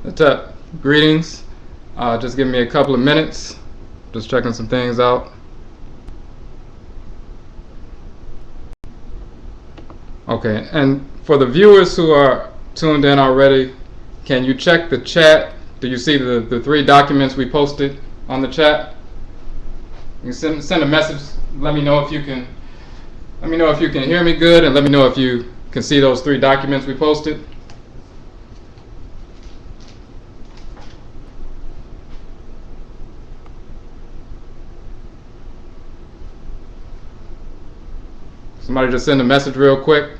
What's up? Greetings. Just give me a couple of minutes. Just checking some things out. Okay, and for the viewers who are tuned in already, can you check the chat? Do you see the 3 documents we posted on the chat? You can send a message. Let me know if you can. Let me know if you can hear me good, and let me know if you can see those 3 documents we posted. Somebody just send a message real quick.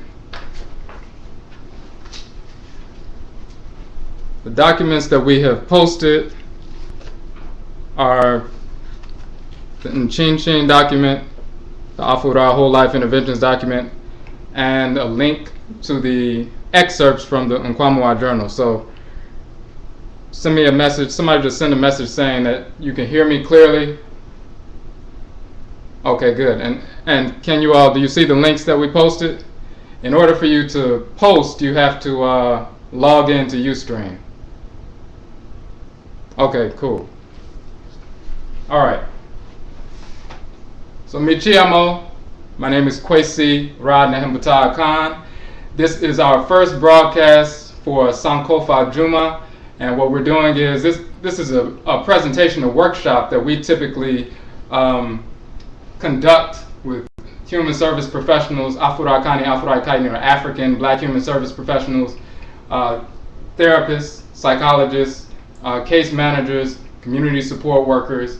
The documents that we have posted are the Nchin document, the Afura Whole Life Interventions document, and a link to the excerpts from the Nkwamua Journal. So send me a message. Somebody just send a message saying that you can hear me clearly. Okay, good. And can you all, do you see the links that we posted? In order for you to post, you have to log into Ustream. Okay, cool. All right. So Michiamo, my name is Kwesi Nehem Ptah Akhan. This is our first broadcast for Sankofa Juma, and what we're doing is this is a presentation, a workshop that we typically conduct with human service professionals, Afurakani, or African Black human service professionals, therapists, psychologists, case managers, community support workers,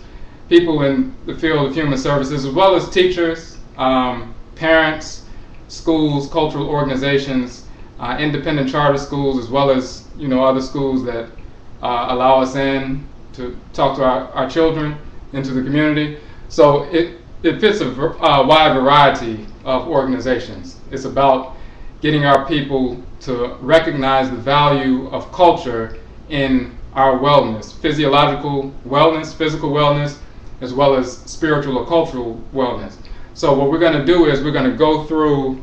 people in the field of human services, as well as teachers, parents, schools, cultural organizations, independent charter schools, as well as other schools that allow us in to talk to our children into the community. So it fits a wide variety of organizations. It's about getting our people to recognize the value of culture in our wellness, physiological wellness, physical wellness, as well as spiritual or cultural wellness. So what we're going to do is we're going to go through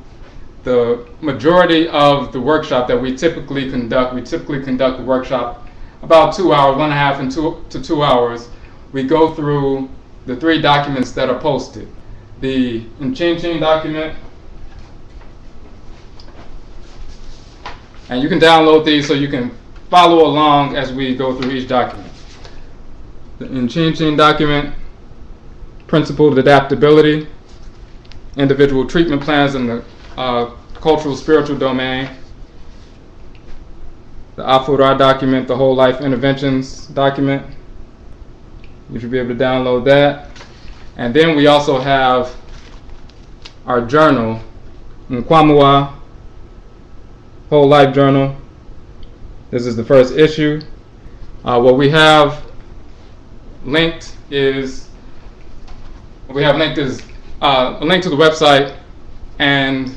the majority of the workshop that we typically conduct. We typically conduct the workshop about 2 hours, 1.5 to 2 hours. We go through the 3 documents that are posted. The Nchin document, and you can download these so you can follow along as we go through each document. The Nchin document, principled adaptability, individual treatment plans in the cultural spiritual domain. The Afura document, the whole life interventions document. You should be able to download that. And then we also have our journal, Nkwamua Whole Life Journal. This is the first issue. What we have linked is a link to the website and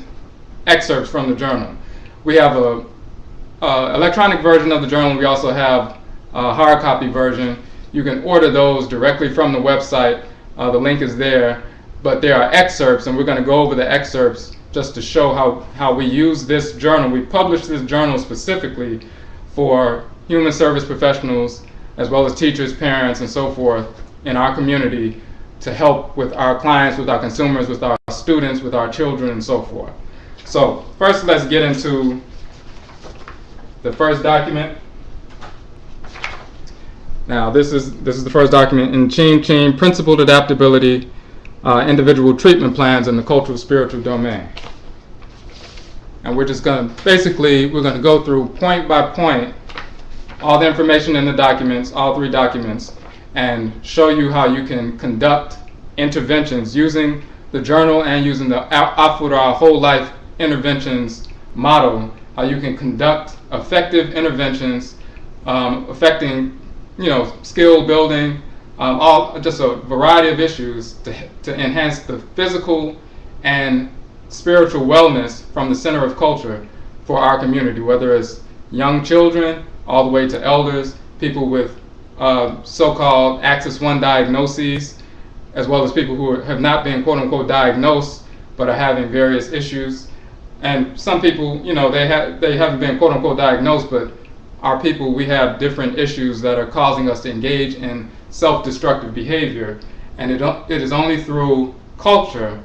excerpts from the journal. We have a electronic version of the journal. We also have a hard copy version. You can order those directly from the website. The link is there, but there are excerpts, and we're going to go over the excerpts just to show how we use this journal. We published this journal specifically for human service professionals, as well as teachers, parents, and so forth in our community to help with our clients, with our consumers, with our students, with our children, and so forth. So first, let's get into the first document. Now, this is the first document, Nchin, principled adaptability, individual treatment plans in the cultural spiritual domain. And we're just going to we're going to go through point by point all the information in the documents, all 3 documents, and show you how you can conduct interventions using the journal and using the Afura Whole Life Interventions model, how you can conduct effective interventions affecting skill building, just a variety of issues to enhance the physical and spiritual wellness from the center of culture for our community, whether it's young children all the way to elders, people with so-called Axis 1 diagnoses, as well as people who have not been quote-unquote diagnosed but are having various issues. And some people, they haven't been quote-unquote diagnosed but our people, we have different issues that are causing us to engage in self-destructive behavior, and it is only through culture,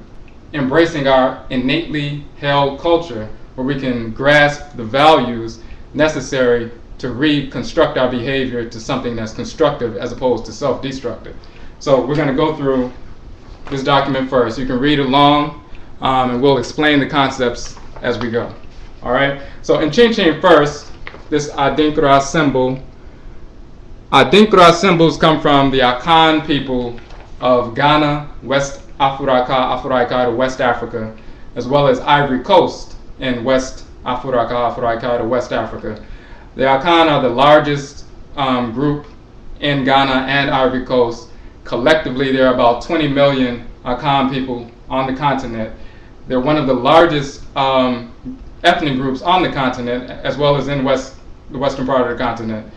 embracing our innately held culture, where we can grasp the values necessary to reconstruct our behavior to something that's constructive as opposed to self-destructive. So we're going to go through this document first. You can read along, and we'll explain the concepts as we go. All right. So in Chin first, this Adekyere symbol. Adekyere symbols come from the Akhan people of Ghana, West Afurika, West Africa, as well as Ivory Coast in West Afurika, West Africa. The Akhan are the largest group in Ghana and Ivory Coast. Collectively, there are about 20 million Akhan people on the continent. They're one of the largest ethnic groups on the continent, as well as in the western part of the continent.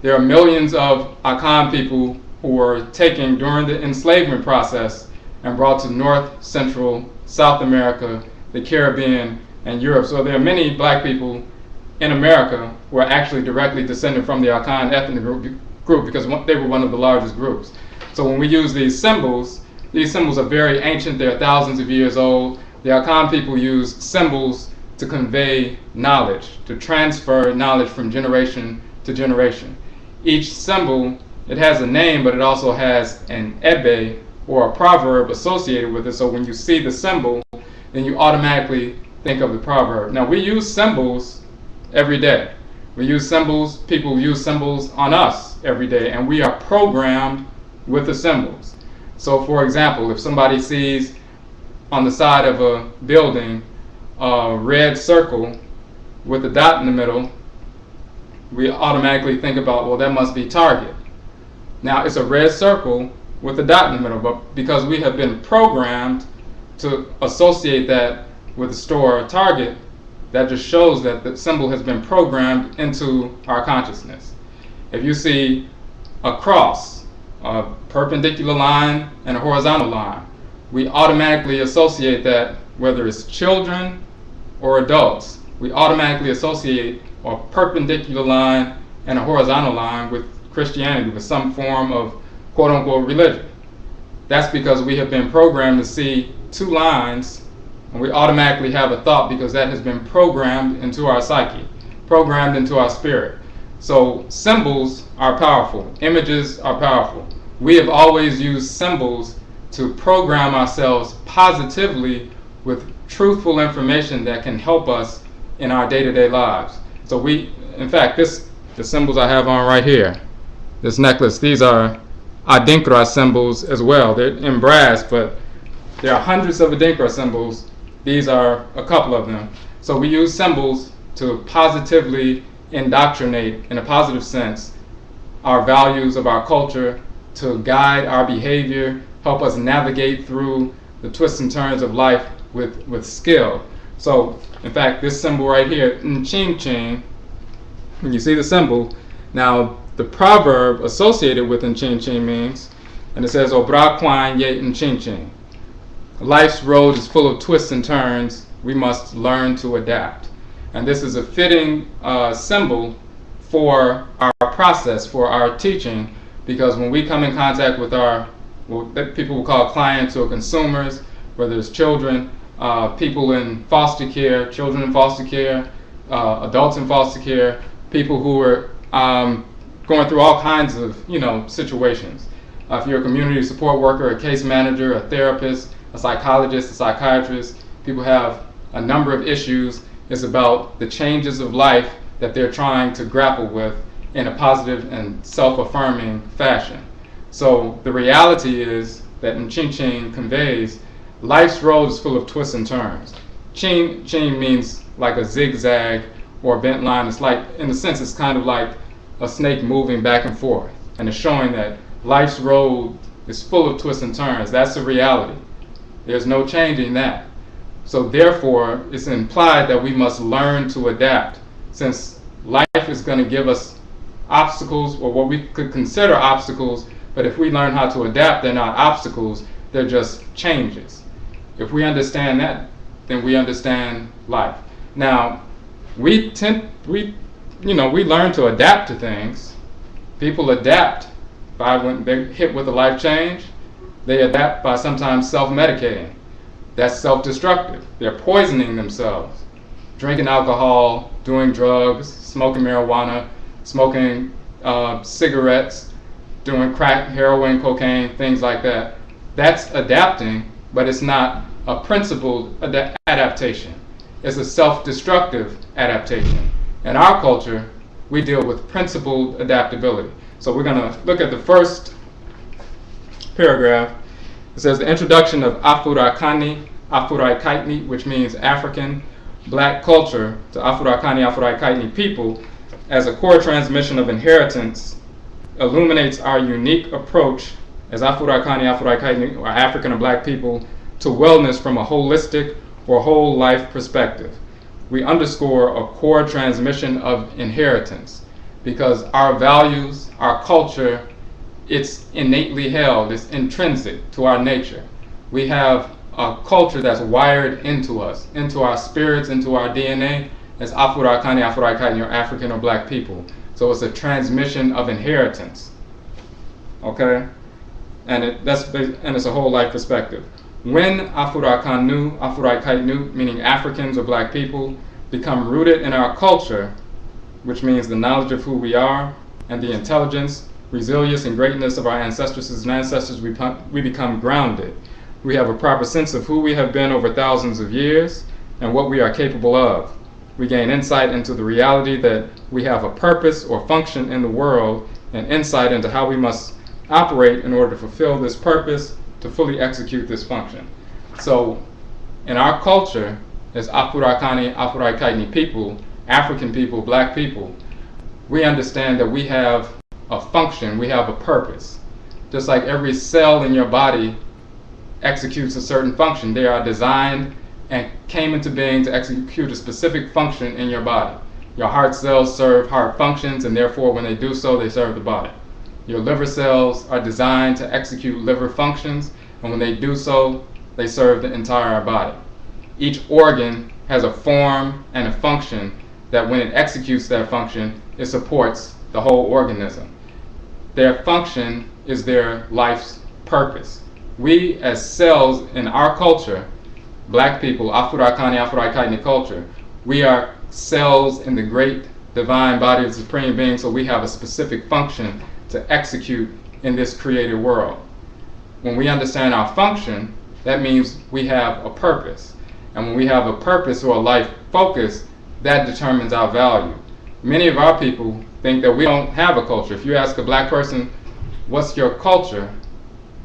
There are millions of Akhan people who were taken during the enslavement process and brought to North, Central, South America, the Caribbean, and Europe. So there are many black people in America who are actually directly descended from the Akhan ethnic group because they were one of the largest groups. So when we use these symbols are very ancient. They're thousands of years old. The Akhan people use symbols to convey knowledge, to transfer knowledge from generation to generation. Each symbol, it has a name, but it also has an ebe, or a proverb associated with it. So when you see the symbol, then you automatically think of the proverb. Now we use symbols every day. We use symbols, people use symbols on us every day, and we are programmed with the symbols. So for example, if somebody sees on the side of a building a red circle with a dot in the middle, we automatically think about, well, that must be Target. Now it's a red circle with a dot in the middle, but because we have been programmed to associate that with the store Target, that just shows that the symbol has been programmed into our consciousness. If you see a cross, a perpendicular line and a horizontal line, we automatically associate that, whether it's children or adults, we automatically associate a perpendicular line and a horizontal line with Christianity, with some form of quote-unquote religion. That's because we have been programmed to see two lines, and we automatically have a thought because that has been programmed into our psyche, programmed into our spirit. So symbols are powerful. Images are powerful. We have always used symbols to program ourselves positively with truthful information that can help us in our day-to-day lives. So in fact, the symbols I have on right here, this necklace, these are Adekyere symbols as well. They're in brass, but there are hundreds of Adekyere symbols. These are a couple of them. So we use symbols to positively indoctrinate, in a positive sense, our values of our culture, to guide our behavior, help us navigate through the twists and turns of life with skill. So, in fact, this symbol right here, Nchin, when you see the symbol, now the proverb associated with Nchin means, and it says, Obra Kwan Ye Nchin. Life's road is full of twists and turns. We must learn to adapt. And this is a fitting symbol for our process, for our teaching, because when we come in contact with what people will call clients or consumers, whether it's children, people in foster care, children in foster care, adults in foster care, people who are going through all kinds of situations. If you're a community support worker, a case manager, a therapist, a psychologist, a psychiatrist, people have a number of issues. It's about the changes of life that they're trying to grapple with in a positive and self-affirming fashion. So the reality is that Nchin conveys life's road is full of twists and turns. Chin means like a zigzag or a bent line. It's like, in a sense, it's kind of like a snake moving back and forth. And it's showing that life's road is full of twists and turns. That's the reality. There's no changing that. So therefore, it's implied that we must learn to adapt. Since life is going to give us obstacles, or what we could consider obstacles, but if we learn how to adapt, they're not obstacles, they're just changes. If we understand that, then we understand life. Now, we we learn to adapt to things. People adapt by when they're hit with a life change. They adapt by sometimes self-medicating. That's self-destructive. They're poisoning themselves. Drinking alcohol, doing drugs, smoking marijuana, smoking cigarettes, doing crack, heroin, cocaine, things like that. That's adapting, but it's not a principled adaptation. It's a self-destructive adaptation. In our culture, we deal with principled adaptability. So we're going to look at the first paragraph. It says the introduction of Afro-Kaitni, which means African black culture, to Afro-Kaitni people as a core transmission of inheritance illuminates our unique approach as Afro-Kaitni or African or black people to wellness from a holistic or whole life perspective. We underscore a core transmission of inheritance because our values, our culture, it's innately held, it's intrinsic to our nature. We have a culture that's wired into us, into our spirits, into our DNA as Afro-Kaitni or African or black people. So it's a transmission of inheritance. Okay? And it's a whole life perspective. When Afro-Kaitni, meaning Africans or black people, become rooted in our culture, which means the knowledge of who we are and the intelligence, resilience, and greatness of our ancestresses and ancestors, we become grounded. We have a proper sense of who we have been over thousands of years and what we are capable of. We gain insight into the reality that we have a purpose or function in the world and insight into how we must operate in order to fulfill this purpose, to fully execute this function. So in our culture, as Afro-Kaitni people, African people, black people, we understand that we have a function, we have a purpose. Just like every cell in your body executes a certain function, they are designed and came into being to execute a specific function in your body. Your heart cells serve heart functions, and therefore when they do so, they serve the body. Your liver cells are designed to execute liver functions, and when they do so, they serve the entire body. Each organ has a form and a function that when it executes that function, it supports the whole organism. Their function is their life's purpose. We as cells in our culture, black people, Afro-Kaitni culture, we are cells in the great divine body of the Supreme Being, so we have a specific function to execute in this created world. When we understand our function, that means we have a purpose. And when we have a purpose or a life focus, that determines our value. Many of our people think that we don't have a culture. If you ask a black person, what's your culture?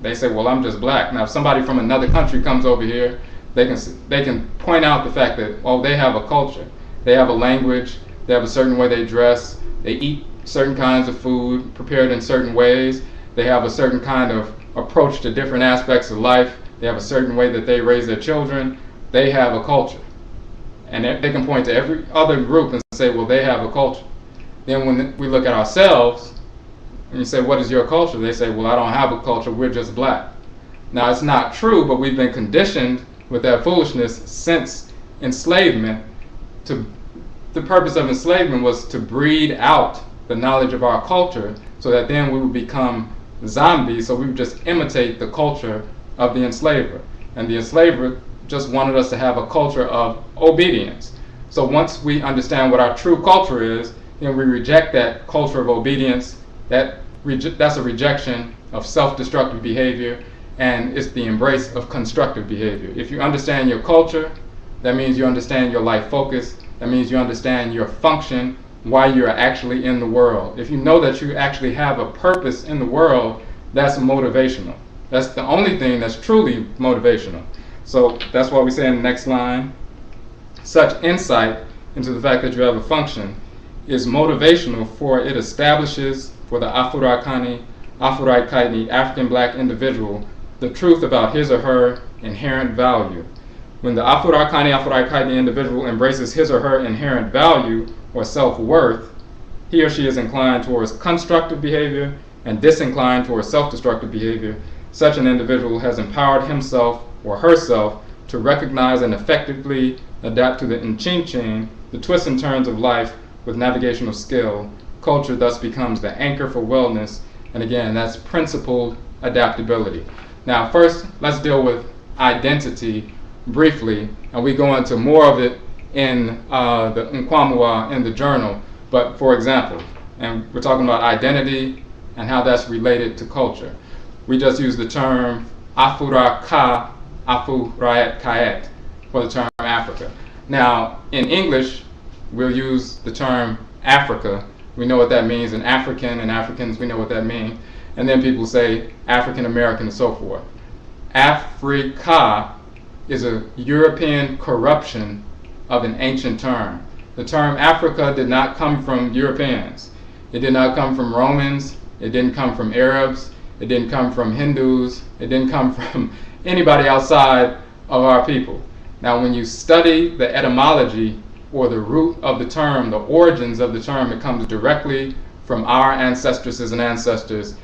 They say, well, I'm just black. Now, if somebody from another country comes over here, they can point out the fact that, oh, they have a culture. They have a language, they have a certain way they dress, they eat certain kinds of food prepared in certain ways, they have a certain kind of approach to different aspects of life, they have a certain way that they raise their children. They have a culture. And they can point to every other group and say, well, they have a culture. Then when we look at ourselves, and you say, what is your culture? They say, well, I don't have a culture, we're just black. Now, it's not true, but we've been conditioned with that foolishness since enslavement. The purpose of enslavement was to breed out the knowledge of our culture so that then we would become zombies, so we would just imitate the culture of the enslaver. And the enslaver just wanted us to have a culture of obedience. So once we understand what our true culture is, then we reject that culture of obedience. That's a rejection of self-destructive behavior, and it's the embrace of constructive behavior. If you understand your culture, that means you understand your life focus. That means you understand your function, why you're actually in the world. If you know that you actually have a purpose in the world, that's motivational. That's the only thing that's truly motivational. So that's why we say in the next line, such insight into the fact that you have a function is motivational, for it establishes for the Afro-Kaitni African black individual the truth about his or her inherent value. When the Afro-Kaitni individual embraces his or her inherent value or self-worth, he or she is inclined towards constructive behavior and disinclined towards self-destructive behavior. Such an individual has empowered himself or herself to recognize and effectively adapt to the inchin-chin, the twists and turns of life, with navigational skill, culture thus becomes the anchor for wellness, and again, that's principled adaptability. Now, first, let's deal with identity briefly, and we go into more of it in the Nkwamua in the journal. But for example, and we're talking about identity and how that's related to culture. We just use the term Afura Ka, Afurayet Kayet for the term Africa. Now, in English, we'll use the term Africa. We know what that means in African, and Africans, we know what that means. And then people say African American and so forth. Africa is a European corruption of an ancient term. The term Africa did not come from Europeans. It did not come from Romans. It didn't come from Arabs. It didn't come from Hindus. It didn't come from anybody outside of our people. Now, when you study the etymology or the root of the term, the origins of the term, it comes directly from our ancestresses and ancestors.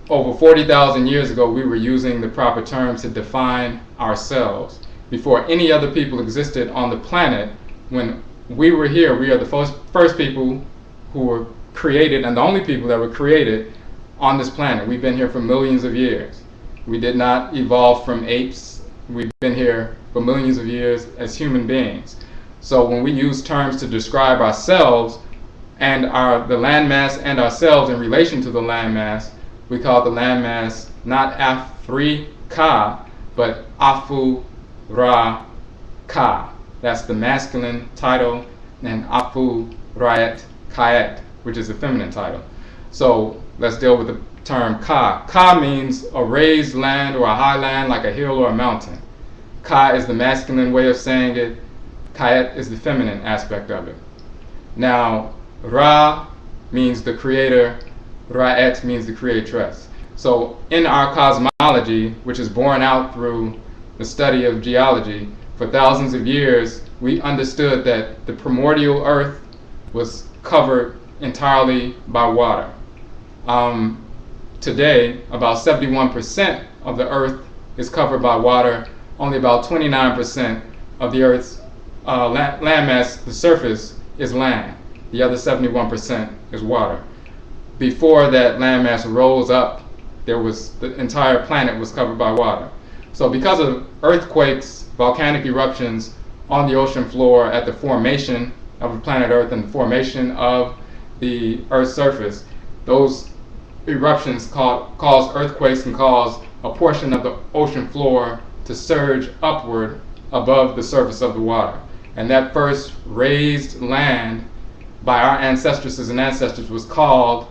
Over 40,000 years ago, we were using the proper terms to define ourselves. Before any other people existed on the planet, when we were here, we are the first people who were created, and the only people that were created on this planet. We've been here for millions of years. We did not evolve from apes. We've been here for millions of years as human beings. So when we use terms to describe ourselves and the landmass and ourselves in relation to the landmass, we call the landmass not Afrika, but Afuraka. That's the masculine title, and Afurayet Kayet, which is the feminine title. So let's deal with the term Ka. Ka means a raised land or a high land, like a hill or a mountain. Ka is the masculine way of saying it. Kayet is the feminine aspect of it. Now, Ra means the creator. Ra'et means the creatress. So in our cosmology, which is borne out through the study of geology, for thousands of years, we understood that the primordial earth was covered entirely by water. Today, about 71% of the earth is covered by water. Only about 29% of the earth's landmass, the surface, is land. The other 71% is water. Before that landmass rose up, the entire planet was covered by water. So because of earthquakes, volcanic eruptions on the ocean floor at the formation of the planet Earth and the formation of the Earth's surface, those eruptions cause earthquakes and cause a portion of the ocean floor to surge upward above the surface of the water. And that first raised land by our ancestresses and ancestors was called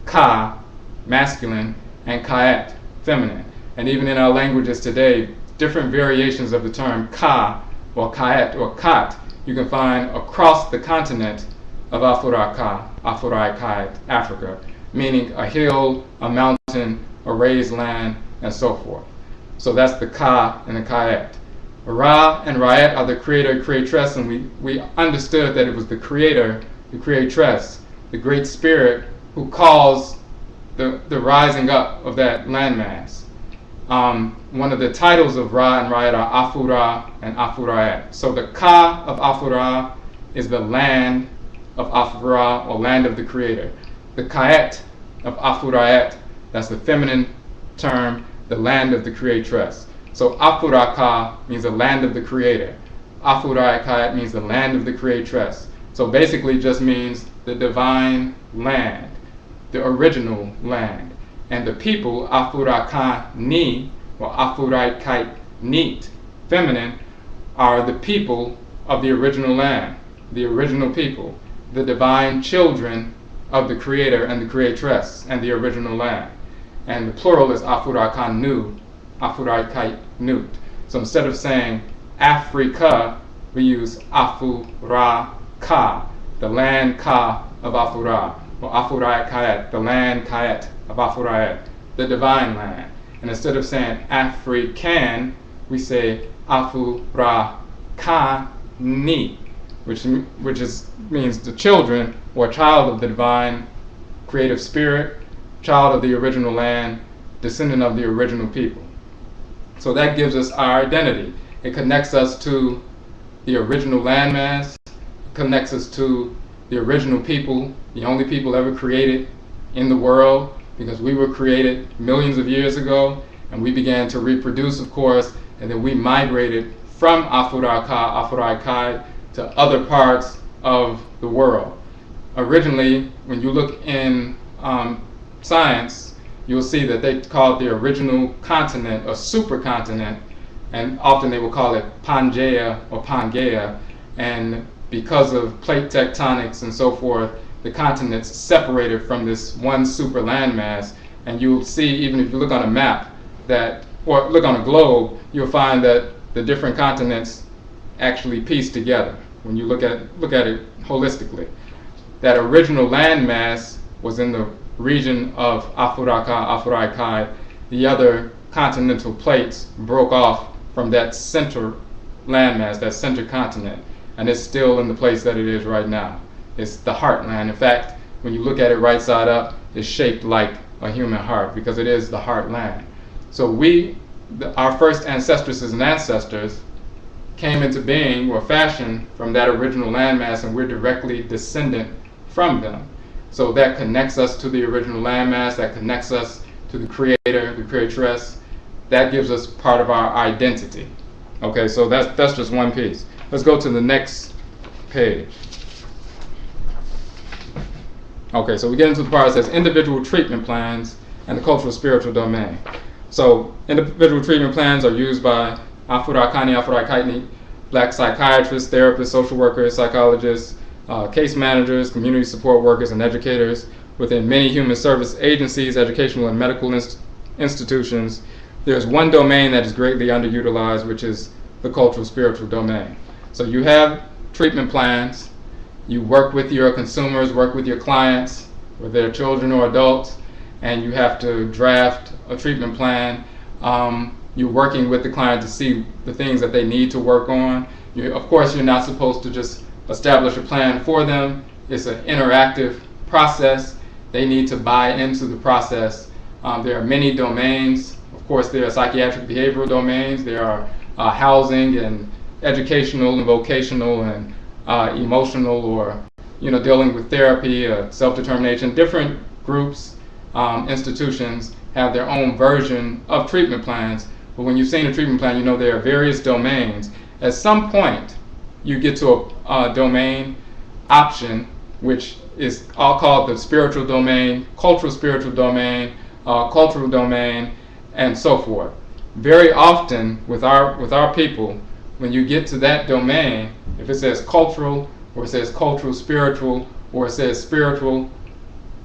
Ka, masculine, and Kayet, feminine. And even in our languages today, different variations of the term Ka or Kayet or Kat you can find across the continent of Afuraka, Afurai Kayet, Africa, meaning a hill, a mountain, a raised land, and so forth. So that's the Ka and the Kayet. Ra and Ra'et are the creator, creatress, and we understood that it was the creator, the creatress, the great spirit who caused the rising up of that landmass. One of the titles of Ra and Ra'et are Afura and Afurayet. So the Ka of Afura is the land of Afura, or land of the creator. The Kayet of Afurayet, that's the feminine term, the land of the creatress. So Afuraka means the land of the creator. Afurai Kayet means the land of the creatress. So basically just means the divine land, the original land. And the people, Afuraka Ni, or Afurai Kayet Nit, feminine, are the people of the original land, the original people, the divine children of the creator and the creatress and the original land. And the plural is Afuraka Nu, Afurai Kayet Nut. So instead of saying Africa, we use Afura Ka, the land Ka of Afura, or Afurai Kayet, the land Kayet of Afurayet, the divine land. And instead of saying African, we say Afura Ka Ni, which means the children or child of the divine creative spirit, child of the original land, descendant of the original people. So that gives us our identity. It connects us to the original landmass, connects us to the original people, the only people ever created in the world, because we were created millions of years ago, and we began to reproduce, of course, and then we migrated from Adekyere to other parts of the world. Originally, when you look in science, you'll see that they call it the original continent a supercontinent, and often they will call it Pangaea or Pangaea, and because of plate tectonics and so forth, the continents separated from this one super landmass. And you'll see, even if you look on a map, that, or look on a globe, you'll find that the different continents actually piece together when you look at it holistically. That original landmass was in the region of Adekyere. The other continental plates broke off from that center landmass, that center continent, and it's still in the place that it is right now. It's the heartland. In fact, when you look at it right side up, it's shaped like a human heart because it is the heartland. So our first ancestresses and ancestors came into being or fashioned from that original landmass, and we're directly descendant from them. So that connects us to the original landmass, that connects us to the creator, the creatress. That gives us part of our identity. Okay, so that's just one piece. Let's go to the next page. Okay, so we get into the part that says individual treatment plans and the cultural spiritual domain. So individual treatment plans are used by Adekyere, black psychiatrists, therapists, social workers, psychologists, case managers, community support workers, and educators within many human service agencies, educational and medical institutions. There's one domain that is greatly underutilized, which is the cultural spiritual domain. So you have treatment plans, you work with your consumers, work with your clients, whether they're children or adults, and you have to draft a treatment plan. You're working with the client to see the things that they need to work on. Of course, you're not supposed to just establish a plan for them. It's an interactive process. They need to buy into the process. There are many domains. Of course, there are psychiatric behavioral domains. There are housing and educational and vocational and emotional, or dealing with therapy, self-determination. Different groups, institutions have their own version of treatment plans. But when you've seen a treatment plan, there are various domains. At some point, you get to a domain option, which is all called the spiritual domain, cultural spiritual domain, cultural domain, and so forth. Very often with our people, when you get to that domain, if it says cultural, or it says cultural spiritual, or it says spiritual,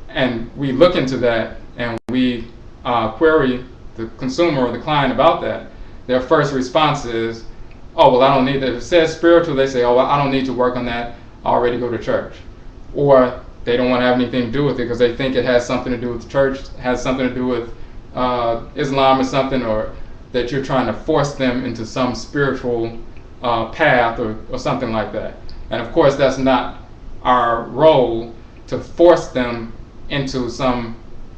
and we look into that and we query the consumer or the client about that, their first response is, oh, well, I don't need that. If it says spiritual, they say, oh, well, I don't need to work on that. I already go to church. Or they don't want to have anything to do with it because they think it has something to do with the church, has something to do with Islam or something, or that you're trying to force them into some spiritual path or something like that. And of course, that's not our role to force them into some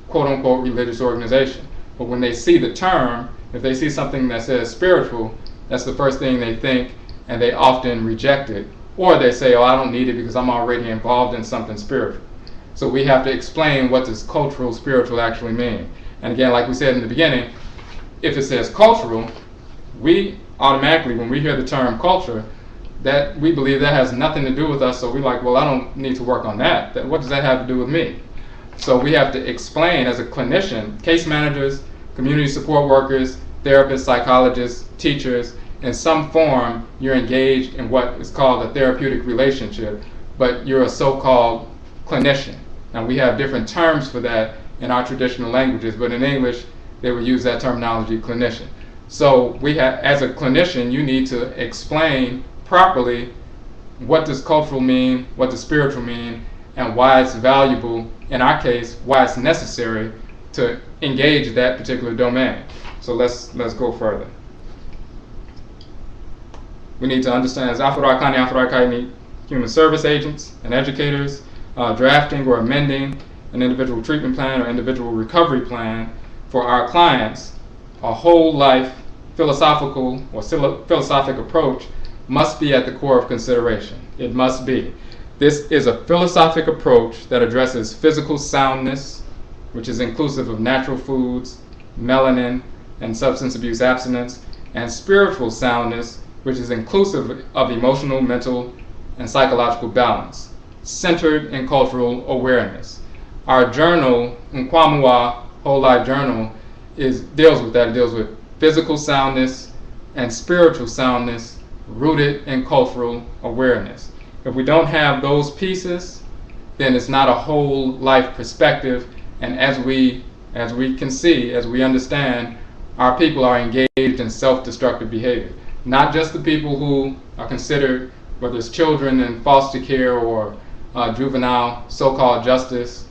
quote-unquote religious organization. But when they see the term, if they see something that says spiritual, that's the first thing they think, and they often reject it. Or they say, oh, I don't need it because I'm already involved in something spiritual. So we have to explain what does cultural spiritual actually mean. And again, like we said in the beginning, if it says cultural, we automatically, when we hear the term culture, that we believe that has nothing to do with us. So we're like, well, I don't need to work on that. What does that have to do with me? So we have to explain as a clinician, case managers, community support workers, therapists, psychologists, teachers, in some form you're engaged in what is called a therapeutic relationship, but you're a so-called clinician. And we have different terms for that in our traditional languages, but in English they would use that terminology, clinician. So as a clinician, you need to explain properly what does cultural mean, what does spiritual mean, and why it's valuable, in our case, why it's necessary to engage that particular domain. So let's go further. We need to understand as Adekyere human service agents and educators, drafting or amending an individual treatment plan or individual recovery plan for our clients, a whole life philosophic approach must be at the core of consideration. It must be. This is a philosophic approach that addresses physical soundness, which is inclusive of natural foods, melanin, and substance abuse abstinence, and spiritual soundness, which is inclusive of emotional, mental, and psychological balance, centered in cultural awareness. Our journal, Nkwamua Whole Life Journal, deals with that. It deals with physical soundness and spiritual soundness rooted in cultural awareness. If we don't have those pieces, then it's not a whole life perspective. And as we can see, as we understand, our people are engaged in self-destructive behavior. Not just the people who are considered, whether it's children in foster care or juvenile so-called justice,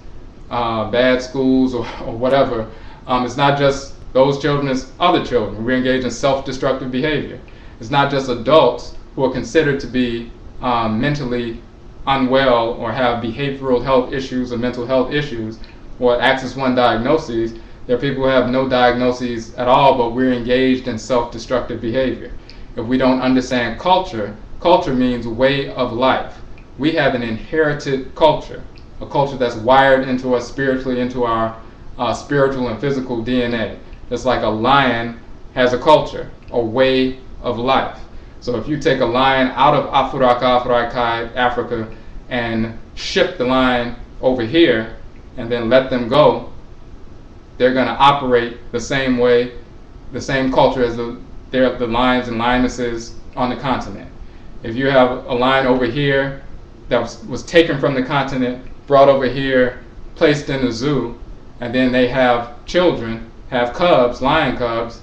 bad schools or whatever. It's not just those children, it's other children. We're engaged in self-destructive behavior. It's not just adults who are considered to be mentally unwell or have behavioral health issues or mental health issues or Axis 1 diagnoses. There are people who have no diagnoses at all, but we're engaged in self-destructive behavior. If we don't understand culture, culture means way of life. We have an inherited culture, a culture that's wired into us spiritually, into our spiritual and physical DNA. Just like a lion has a culture, a way of life. So if you take a lion out of Africa and ship the lion over here and then let them go, they're going to operate the same way, the same culture as the lions and lionesses on the continent. If you have a lion over here that was taken from the continent, brought over here, placed in the zoo, and then they have children, have cubs, lion cubs.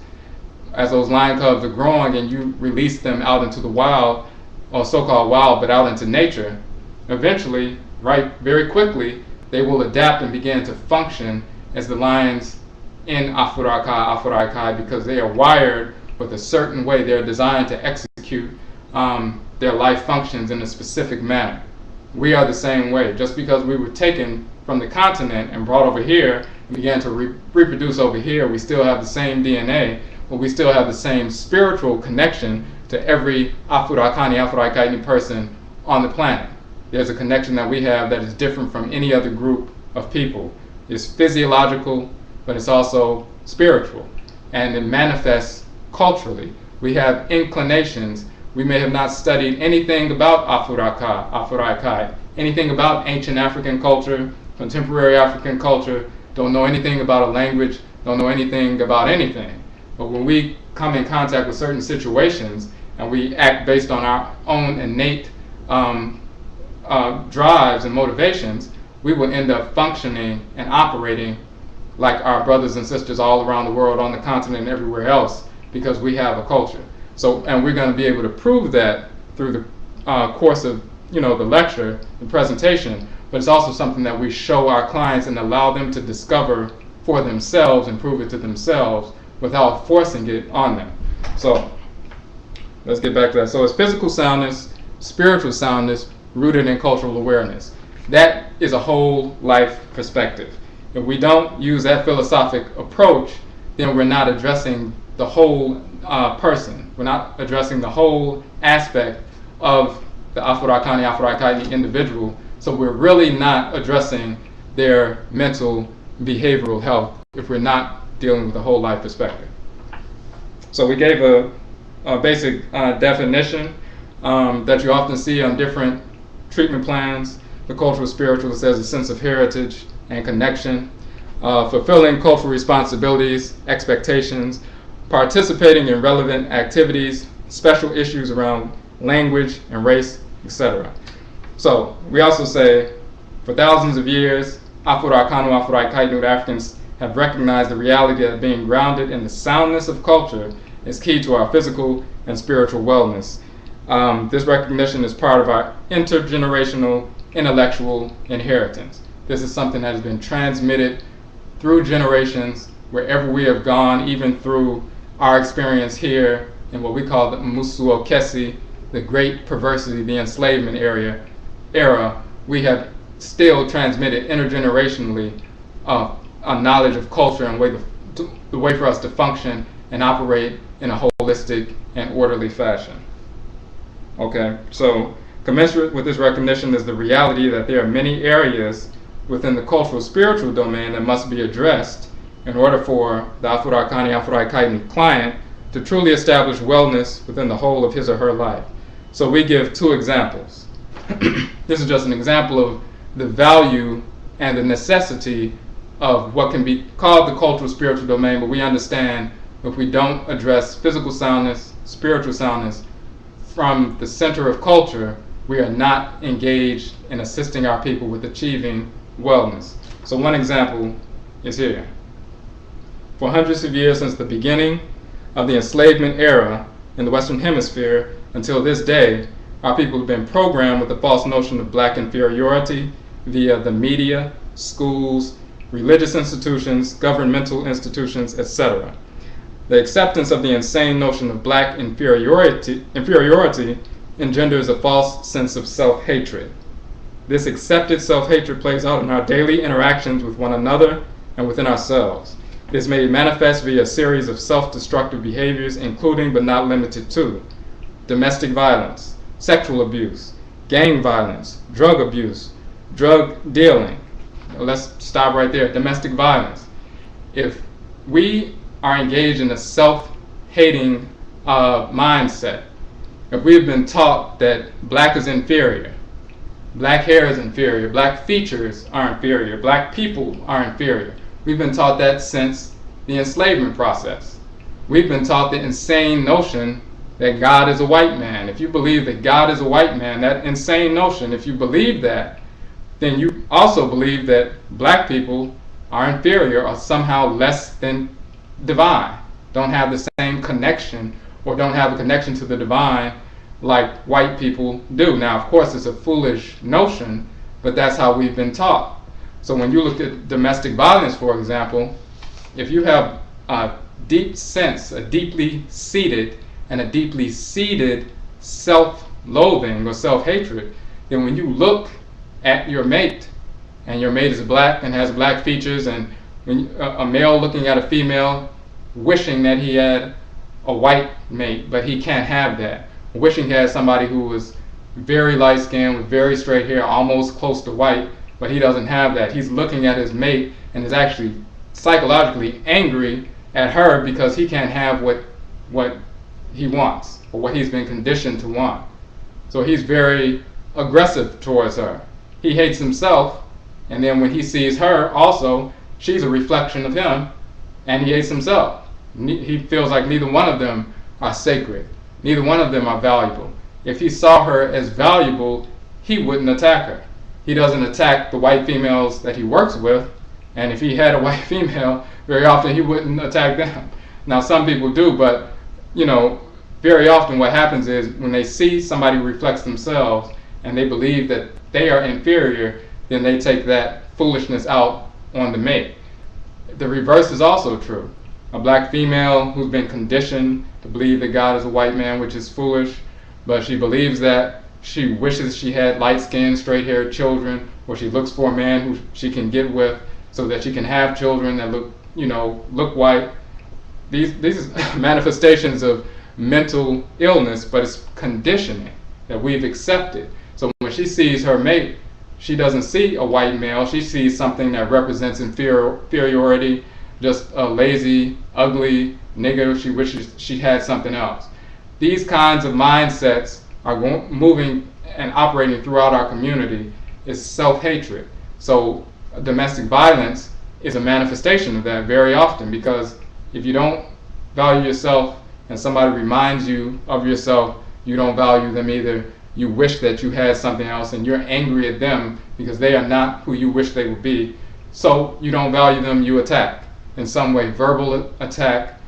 As those lion cubs are growing and you release them out into the wild, or so-called wild, but out into nature, eventually, very quickly, they will adapt and begin to function as the lions in Afuraikai, because they are wired with a certain way. They're designed to execute their life functions in a specific manner. We are the same way. Just because we were taken from the continent and brought over here and began to reproduce over here, we still have the same DNA, but we still have the same spiritual connection to every Afurakaini person on the planet. There's a connection that we have that is different from any other group of people. It's physiological, but it's also spiritual, and it manifests culturally. We have inclinations. We may have not studied anything about Afuraikai, anything about ancient African culture, contemporary African culture, don't know anything about a language, don't know anything about anything. But when we come in contact with certain situations and we act based on our own innate drives and motivations, we will end up functioning and operating like our brothers and sisters all around the world, on the continent and everywhere else, because we have a culture. So, and we're going to be able to prove that through the course of the lecture, the presentation, but it's also something that we show our clients and allow them to discover for themselves and prove it to themselves without forcing it on them. So let's get back to that. So it's physical soundness, spiritual soundness, rooted in cultural awareness. That is a whole life perspective. If we don't use that philosophic approach, then we're not addressing the whole person. We're not addressing the whole aspect of the Afurakaini individual. So we're really not addressing their mental, behavioral health if we're not dealing with the whole life perspective. So we gave a basic definition that you often see on different treatment plans. The cultural spiritual says a sense of heritage and connection, fulfilling cultural responsibilities, expectations, participating in relevant activities, special issues around language and race, etc. So we also say, for thousands of years, Afurakainu Africans have recognized the reality that being grounded in the soundness of culture is key to our physical and spiritual wellness. This recognition is part of our intergenerational intellectual inheritance. This is something that has been transmitted through generations wherever we have gone, even through our experience here in what we call the Musuo Kwesi, the great perversity, the enslavement era. We have still transmitted intergenerationally a knowledge of culture and the way for us to function and operate in a holistic and orderly fashion. Okay, so Commensurate with this recognition is the reality that there are many areas within the cultural spiritual domain that must be addressed in order for the Afurakani Afurakaini client to truly establish wellness within the whole of his or her life. So we give two examples. This is just an example of the value and the necessity of what can be called the cultural spiritual domain, but we understand if we don't address physical soundness, spiritual soundness from the center of culture, we are not engaged in assisting our people with achieving wellness. So one example is here. For hundreds of years since the beginning of the enslavement era in the Western Hemisphere until this day, our people have been programmed with the false notion of black inferiority via the media, schools, religious institutions, governmental institutions, etc. The acceptance of the insane notion of black inferiority engenders a false sense of self-hatred. This accepted self-hatred plays out in our daily interactions with one another and within ourselves. It is made manifest via a series of self-destructive behaviors, including but not limited to domestic violence, sexual abuse, gang violence, drug abuse, drug dealing. Let's stop right there. Domestic violence. If we are engaged in a self-hating mindset, if we have been taught that black is inferior, black hair is inferior, black features are inferior, black people are inferior, we've been taught that since the enslavement process. We've been taught the insane notion that God is a white man. If you believe that God is a white man, that insane notion, if you believe that, then you also believe that black people are inferior or somehow less than divine, don't have the same connection or don't have a connection to the divine like white people do. Now, of course, it's a foolish notion, but that's how we've been taught. So when you look at domestic violence, for example, if you have a deep sense, a deeply seated self-loathing or self-hatred, then when you look at your mate, and your mate is black and has black features, and when a male looking at a female, wishing that he had a white mate, but he can't have that, wishing he had somebody who was very light-skinned with very straight hair, almost close to white, but he doesn't have that. He's looking at his mate and is actually psychologically angry at her because he can't have what he wants or what he's been conditioned to want. So he's very aggressive towards her. He hates himself, and then when he sees her also, she's a reflection of him, and he hates himself. He feels like neither one of them are sacred. Neither one of them are valuable. If he saw her as valuable, he wouldn't attack her. He doesn't attack the white females that he works with, and if he had a white female, very often he wouldn't attack them. Now, some people do, but very often what happens is when they see somebody reflects themselves and they believe that they are inferior, then they take that foolishness out on the mate. The reverse is also true. A black female who's been conditioned to believe that God is a white man, which is foolish, but she believes that, she wishes she had light-skinned, straight-haired children, or she looks for a man who she can get with so that she can have children that look white. These are manifestations of mental illness, but it's conditioning that we've accepted. So when she sees her mate, she doesn't see a white male. She sees something that represents inferiority, just a lazy, ugly nigger. She wishes she had something else. These kinds of mindsets are moving and operating throughout our community is self-hatred. So domestic violence is a manifestation of that very often, because if you don't value yourself and somebody reminds you of yourself, you don't value them either. You wish that you had something else and you're angry at them because they are not who you wish they would be. So you don't value them, you attack in some way, verbal attack,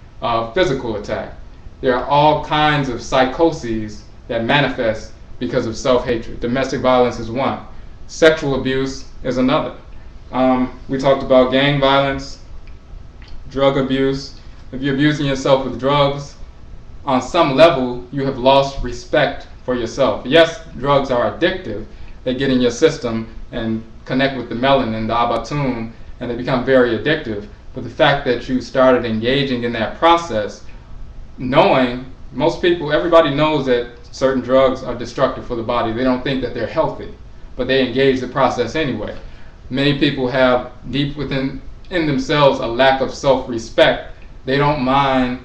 physical attack. There are all kinds of psychoses that manifest because of self-hatred. Domestic violence is one. Sexual abuse is another. We talked about gang violence, drug abuse. If you're abusing yourself with drugs, on some level, you have lost respect for yourself. Yes, drugs are addictive. They get in your system and connect with the melanin, the abatum, and they become very addictive. But the fact that you started engaging in that process, knowing, most people, everybody knows that certain drugs are destructive for the body. They don't think that they're healthy, but they engage the process anyway. Many people have deep within themselves a lack of self-respect. They don't mind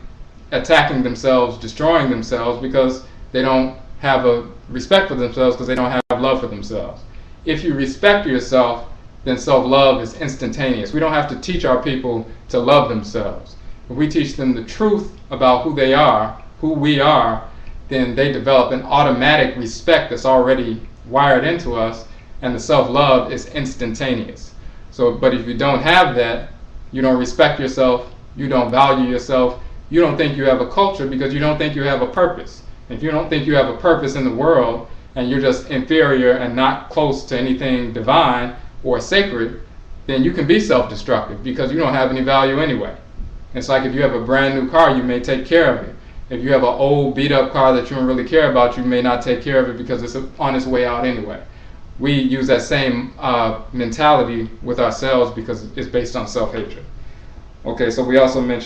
attacking themselves, destroying themselves, because they don't have a respect for themselves, because they don't have love for themselves. If you respect yourself, then self-love is instantaneous. We don't have to teach our people to love themselves. If we teach them the truth about who they are, who we are, then they develop an automatic respect that's already wired into us, and the self-love is instantaneous. So, but if you don't have that, you don't respect yourself, you don't value yourself, you don't think you have a culture, because you don't think you have a purpose. If you don't think you have a purpose in the world, and you're just inferior and not close to anything divine or sacred, then you can be self-destructive, because you don't have any value anyway. It's like if you have a brand new car, you may take care of it. If you have an old beat up car that you don't really care about, you may not take care of it because it's on its way out anyway. We use that same mentality with ourselves because it's based on self-hatred. Okay, so we also mentioned